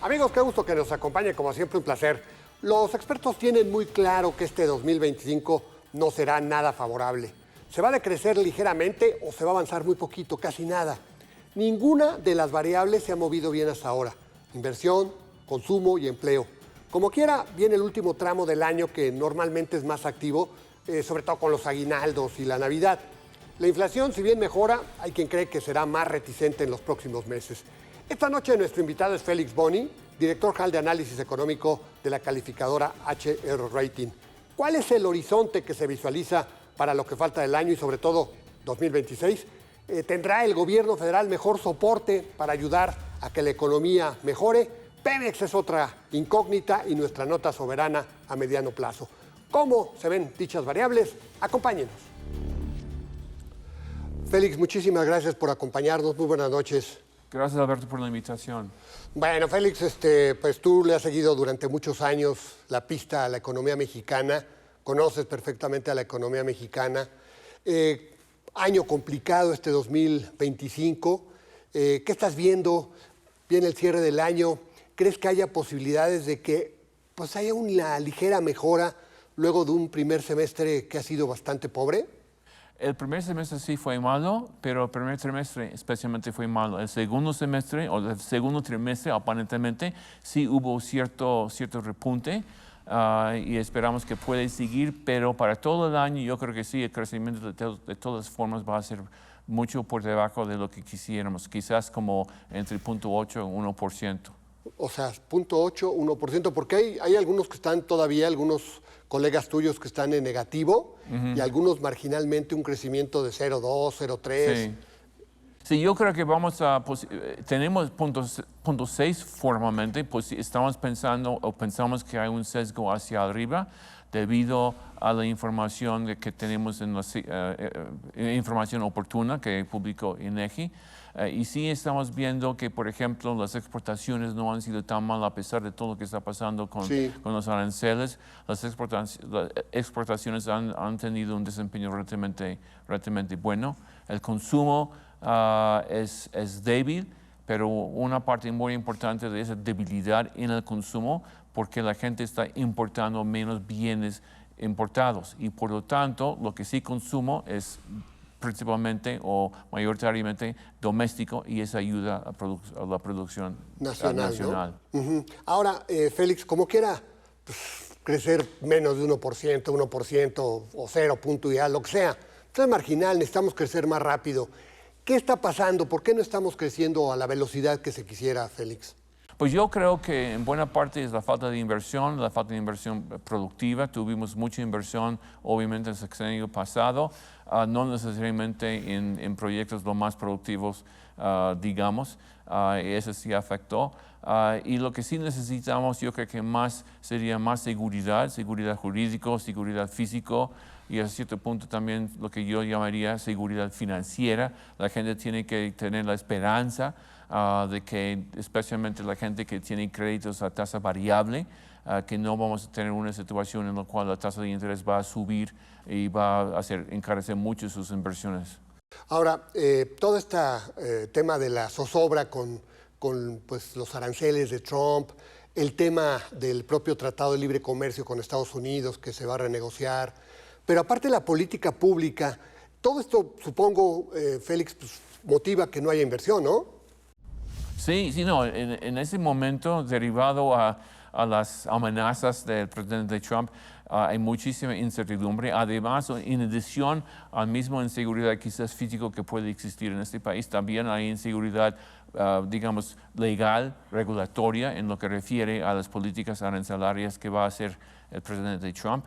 Amigos, qué gusto que nos acompañe, como siempre un placer. Los expertos tienen muy claro que este 2025 no será nada favorable. Se va a decrecer ligeramente o se va a avanzar muy poquito, casi nada. Ninguna de las variables se ha movido bien hasta ahora. Inversión, consumo y empleo. Como quiera, viene el último tramo del año que normalmente es más activo, sobre todo con los aguinaldos y la Navidad. La inflación, si bien mejora, hay quien cree que será más reticente en los próximos meses. Esta noche nuestro invitado es Félix Boni, director general de análisis económico de la calificadora HR Rating. ¿Cuál es el horizonte que se visualiza para lo que falta del año y sobre todo 2026? ¿Tendrá el gobierno federal mejor soporte para ayudar a que la economía mejore? Pemex es otra incógnita y nuestra nota soberana a mediano plazo. ¿Cómo se ven dichas variables? Acompáñenos. Félix, muchísimas gracias por acompañarnos. Muy buenas noches. Gracias, Alberto, por la invitación. Bueno, Félix, pues tú le has seguido durante muchos años la pista a la economía mexicana, conoces perfectamente a la economía mexicana. Año complicado este 2025. ¿Qué estás viendo? Viene el cierre del año. ¿Crees que haya posibilidades de que pues, haya una ligera mejora luego de un primer semestre que ha sido bastante pobre? El primer semestre sí fue malo, pero el primer trimestre especialmente fue malo. El segundo semestre o el segundo trimestre aparentemente sí hubo cierto repunte y esperamos que pueda seguir, pero para todo el año yo creo que sí, el crecimiento de todas formas va a ser mucho por debajo de lo que quisiéramos, quizás como entre 0.8 y 1%. O sea, 0.8, 1%, porque hay algunos que están todavía, algunos colegas tuyos que están en negativo y algunos marginalmente un crecimiento de 0.2, 0.3. Sí. Sí, yo creo que vamos a, tenemos 0.6 formalmente, pues estamos pensando o pensamos que hay un sesgo hacia arriba debido a la información que tenemos en la información oportuna que publicó INEGI. Y sí estamos viendo que, por ejemplo, las exportaciones no han sido tan mal a pesar de todo lo que está pasando con los aranceles. Las exportaciones han tenido un desempeño relativamente bueno. El consumo es débil, pero una parte muy importante de esa debilidad en el consumo porque la gente está importando menos bienes importados y por lo tanto lo que sí consumo es principalmente o mayoritariamente doméstico y eso ayuda a la producción nacional. ¿No? Ahora, Félix, como quiera pues, crecer menos de 1%, o 0 punto y a lo que sea, esto es marginal, necesitamos crecer más rápido. ¿Qué está pasando? ¿Por qué no estamos creciendo a la velocidad que se quisiera, Félix? Pues yo creo que en buena parte es la falta de inversión productiva. Tuvimos mucha inversión, obviamente, en el sexenio pasado, no necesariamente en proyectos lo más productivos, digamos, y eso sí afectó. Y lo que sí necesitamos, yo creo que sería más seguridad jurídica, seguridad física, y a cierto punto también lo que yo llamaría seguridad financiera. La gente tiene que tener la esperanza de que, especialmente la gente que tiene créditos a tasa variable, que no vamos a tener una situación en la cual la tasa de interés va a subir y va a encarecer mucho sus inversiones. Ahora, todo este tema de la zozobra con pues, los aranceles de Trump, el tema del propio Tratado de Libre Comercio con Estados Unidos que se va a renegociar, pero aparte de la política pública, todo esto, supongo, Félix, pues, motiva que no haya inversión, ¿no? Sí, no, en ese momento, derivado a las amenazas del presidente Trump, hay muchísima incertidumbre. Además, en adición al mismo inseguridad quizás físico que puede existir en este país, también hay inseguridad, digamos, legal, regulatoria, en lo que refiere a las políticas arancelarias que va a hacer el presidente Trump.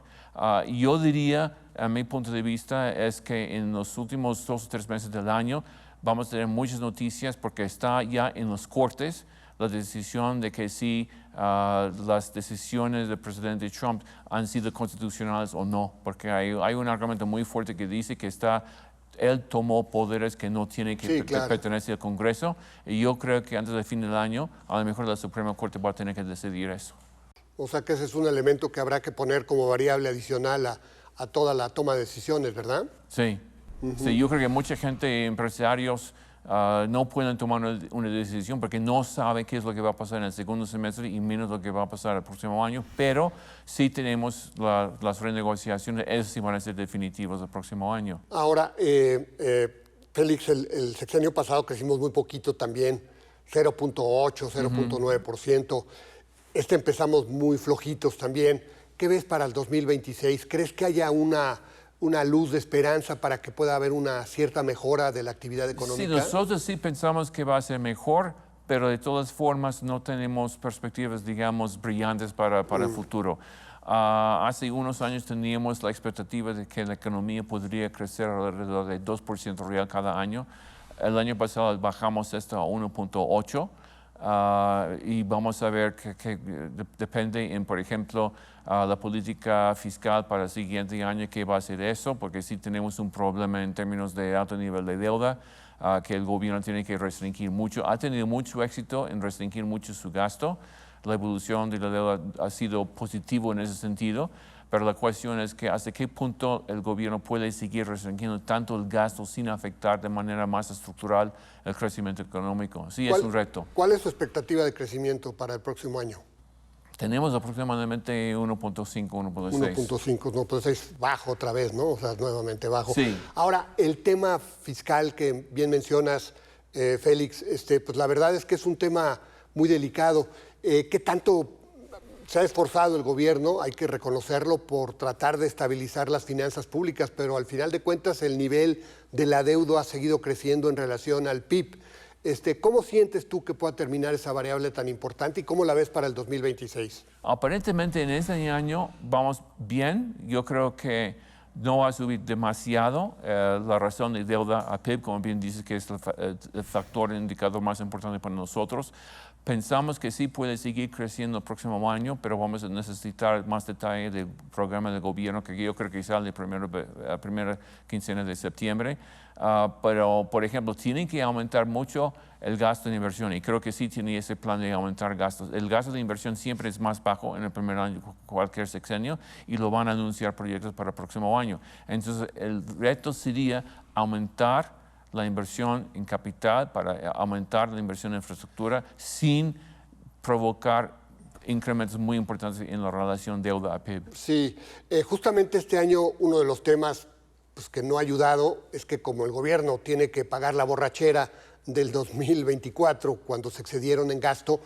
Yo diría, a mi punto de vista, es que en los últimos 2 o 3 meses del año vamos a tener muchas noticias porque está ya en los cortes la decisión de que si las decisiones del presidente Trump han sido constitucionales o no, porque hay un argumento muy fuerte que dice que él tomó poderes que no tiene que pertenecer al Congreso, y yo creo que antes del fin del año, a lo mejor la Suprema Corte va a tener que decidir eso. O sea que ese es un elemento que habrá que poner como variable adicional a toda la toma de decisiones, ¿verdad? Sí. Sí, yo creo que mucha gente, empresarios, no pueden tomar una decisión porque no saben qué es lo que va a pasar en el segundo semestre y menos lo que va a pasar el próximo año, pero sí tenemos las renegociaciones, esas sí van a ser definitivas el próximo año. Ahora, Félix, el sexenio pasado crecimos muy poquito también, 0.8, 0.9%. Este empezamos muy flojitos también. ¿Qué ves para el 2026? ¿Crees que haya una luz de esperanza para que pueda haber una cierta mejora de la actividad económica? Sí, nosotros sí pensamos que va a ser mejor, pero de todas formas no tenemos perspectivas, digamos, brillantes para el futuro. Hace unos años teníamos la expectativa de que la economía podría crecer alrededor de 2% real cada año. El año pasado bajamos esto a 1.8%. Y vamos a ver que depende en, por ejemplo, la política fiscal para el siguiente año, que va a ser eso, porque sí tenemos un problema en términos de alto nivel de deuda, que el gobierno tiene que restringir mucho. Ha tenido mucho éxito en restringir mucho su gasto. La evolución de la deuda ha sido positivo en ese sentido, pero la cuestión es que hasta qué punto el gobierno puede seguir restringiendo tanto el gasto sin afectar de manera más estructural el crecimiento económico. Sí, es un reto. ¿Cuál es su expectativa de crecimiento para el próximo año? Tenemos aproximadamente 1.5, 1.6. 1.5, 1.6, bajo otra vez, ¿no? O sea, nuevamente bajo. Sí. Ahora, el tema fiscal que bien mencionas, Félix, pues la verdad es que es un tema muy delicado. ¿Qué tanto se ha esforzado el gobierno, hay que reconocerlo, por tratar de estabilizar las finanzas públicas, pero al final de cuentas el nivel de la deuda ha seguido creciendo en relación al PIB? ¿Cómo sientes tú que pueda terminar esa variable tan importante y cómo la ves para el 2026? Aparentemente en este año vamos bien. Yo creo que no va a subir demasiado. La razón de deuda a PIB, como bien dices, que es el factor, el indicador más importante para nosotros. Pensamos que sí puede seguir creciendo el próximo año, pero vamos a necesitar más detalle del programa de gobierno, que yo creo que sale la primera quincena de septiembre. Pero, por ejemplo, tienen que aumentar mucho el gasto de inversión y creo que sí tiene ese plan de aumentar gastos. El gasto de inversión siempre es más bajo en el primer año, cualquier sexenio, y lo van a anunciar proyectos para el próximo año. Entonces, el reto sería aumentar la inversión en capital, para aumentar la inversión en infraestructura sin provocar incrementos muy importantes en la relación deuda a PIB. Sí, justamente este año uno de los temas pues, que no ha ayudado es que como el gobierno tiene que pagar la borrachera del 2024 cuando se excedieron en gasto,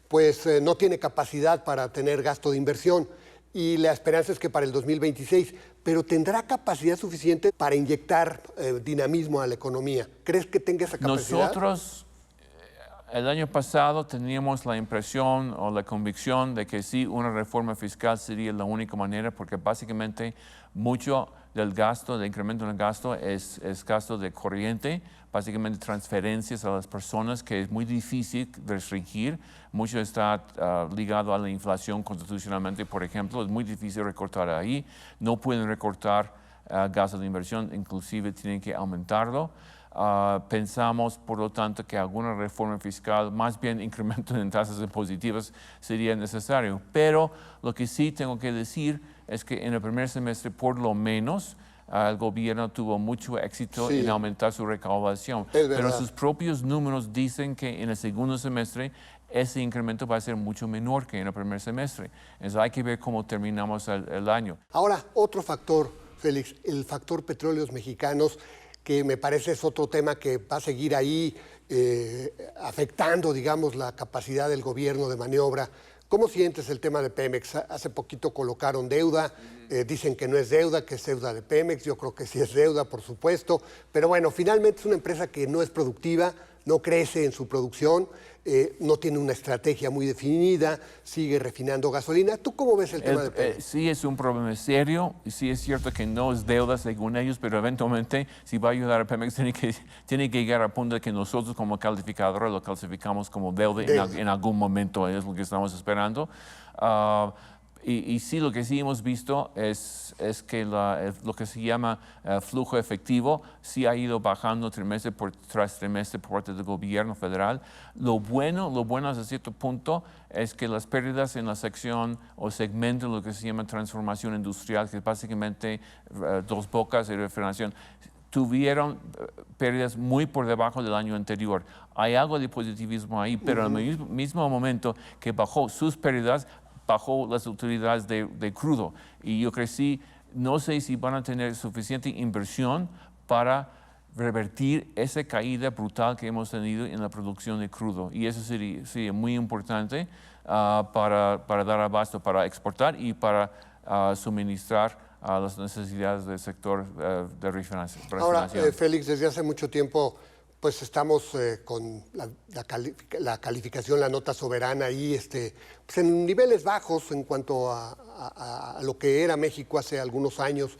pues no tiene capacidad para tener gasto de inversión. Y la esperanza es que para el 2026, pero ¿tendrá capacidad suficiente para inyectar dinamismo a la economía? ¿Crees que tenga esa capacidad? Nosotros, el año pasado teníamos la impresión o la convicción de que sí, una reforma fiscal sería la única manera, porque básicamente mucho del gasto, del incremento en el gasto, es gasto de corriente, básicamente transferencias a las personas, que es muy difícil de restringir. Mucho está ligado a la inflación constitucionalmente, por ejemplo. Es muy difícil recortar ahí. No pueden recortar gasto de inversión, inclusive tienen que aumentarlo. Pensamos, por lo tanto, que alguna reforma fiscal, más bien incremento en tasas impositivas, sería necesario. Pero lo que sí tengo que decir es que en el primer semestre, por lo menos, el gobierno tuvo mucho éxito en aumentar su recaudación. Pero sus propios números dicen que en el segundo semestre ese incremento va a ser mucho menor que en el primer semestre. Entonces hay que ver cómo terminamos el año. Ahora, otro factor, Félix, el factor petróleos mexicanos, que me parece es otro tema que va a seguir ahí afectando, digamos, la capacidad del gobierno de maniobra. ¿Cómo sientes el tema de Pemex? Hace poquito colocaron deuda, dicen que no es deuda, que es deuda de Pemex. Yo creo que sí es deuda, por supuesto. Pero bueno, finalmente es una empresa que no es productiva, no crece en su producción, no tiene una estrategia muy definida, sigue refinando gasolina. ¿Tú cómo ves el tema de Pemex? Sí, es un problema serio, y sí es cierto que no es deuda según ellos, pero eventualmente si va a ayudar a Pemex tiene que llegar al punto de que nosotros como calificadora lo clasificamos como deuda. En algún momento, es lo que estamos esperando. Y sí, lo que sí hemos visto es que lo que se llama flujo efectivo sí ha ido bajando trimestre tras trimestre por parte del gobierno federal. Lo bueno hasta cierto punto es que las pérdidas en la sección o segmento, lo que se llama transformación industrial, que es básicamente Dos Bocas y refrigeración, tuvieron pérdidas muy por debajo del año anterior. Hay algo de positivismo ahí, pero en el mismo momento que bajó sus pérdidas, bajó las utilidades de crudo. Y yo creo que sí, no sé si van a tener suficiente inversión para revertir esa caída brutal que hemos tenido en la producción de crudo. Y eso sería muy importante para dar abasto, para exportar y para suministrar a las necesidades del sector de refinanciación. Ahora, Félix, desde hace mucho tiempo pues estamos con la calificación, la nota soberana ahí, pues en niveles bajos en cuanto a lo que era México hace algunos años.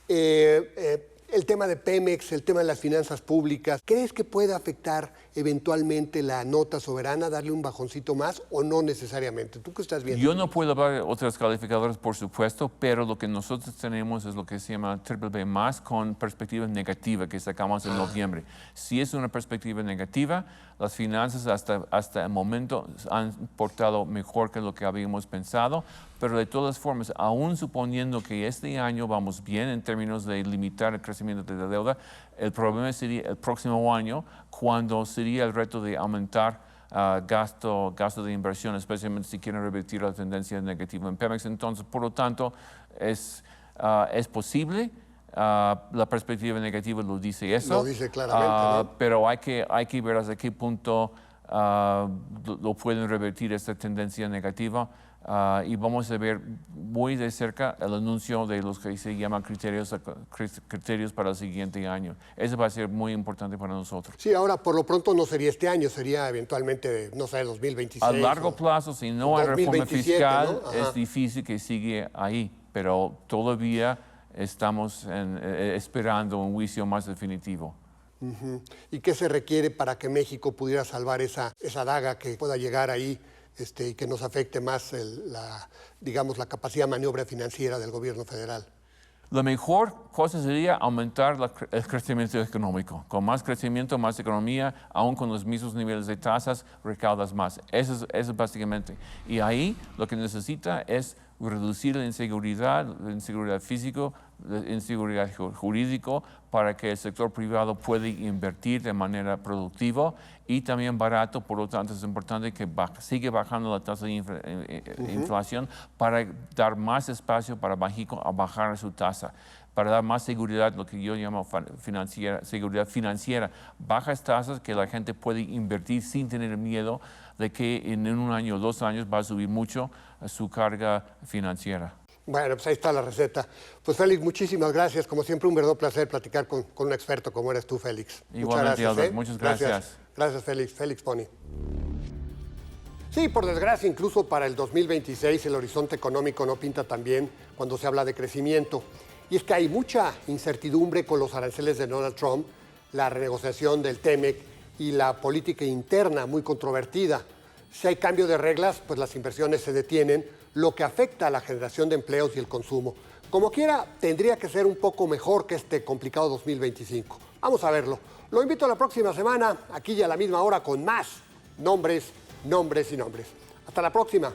El tema de Pemex, el tema de las finanzas públicas, ¿crees que puede afectar eventualmente la nota soberana, darle un bajoncito más o no necesariamente? ¿Tú qué estás viendo? Yo no puedo hablar de otros calificadores, por supuesto, pero lo que nosotros tenemos es lo que se llama BBB+, con perspectiva negativa que sacamos en noviembre. Si es una perspectiva negativa, las finanzas hasta el momento han portado mejor que lo que habíamos pensado, pero de todas formas, aún suponiendo que este año vamos bien en términos de limitar el crecimiento de la deuda, el problema sería el próximo año, cuando sería el reto de aumentar gasto de inversión, especialmente si quieren revertir la tendencia negativa en Pemex. Entonces, por lo tanto, es posible. La perspectiva negativa lo dice eso. Lo dice claramente, ¿no? Pero hay que ver hasta qué punto lo pueden revertir esta tendencia negativa. Y vamos a ver muy de cerca el anuncio de los que se llaman criterios para el siguiente año. Eso va a ser muy importante para nosotros. Sí, ahora por lo pronto no sería este año, sería eventualmente, no sé, 2026. A largo plazo, si no hay reforma fiscal, ¿no? es difícil que siga ahí, pero todavía estamos esperando un juicio más definitivo. ¿Y qué se requiere para que México pudiera salvar esa daga que pueda llegar ahí y que nos afecte más digamos, la capacidad de maniobra financiera del gobierno federal? La mejor cosa sería aumentar el crecimiento económico. Con más crecimiento, más economía, aún con los mismos niveles de tasas, recaudas más. Eso es básicamente. Y ahí lo que necesita es reducir la inseguridad física, la inseguridad jurídica, para que el sector privado pueda invertir de manera productiva y también barato. Por lo tanto, es importante que siga bajando la tasa de inflación para dar más espacio para México a bajar su tasa, para dar más seguridad, lo que yo llamo seguridad financiera, bajas tasas que la gente puede invertir sin tener miedo de que en un año o 2 años va a subir mucho su carga financiera. Bueno, pues ahí está la receta. Pues Félix, muchísimas gracias. Como siempre, un verdadero placer platicar con un experto como eres tú, Félix. Igualmente, Albert, muchas gracias. Gracias, Félix. Félix Pony. Sí, por desgracia, incluso para el 2026 el horizonte económico no pinta tan bien cuando se habla de crecimiento. Y es que hay mucha incertidumbre con los aranceles de Donald Trump, la renegociación del TEMEC y la política interna muy controvertida. Si hay cambio de reglas, pues las inversiones se detienen, lo que afecta a la generación de empleos y el consumo. Como quiera, tendría que ser un poco mejor que este complicado 2025. Vamos a verlo. Lo invito a la próxima semana, aquí y a la misma hora, con más nombres, nombres y nombres. Hasta la próxima.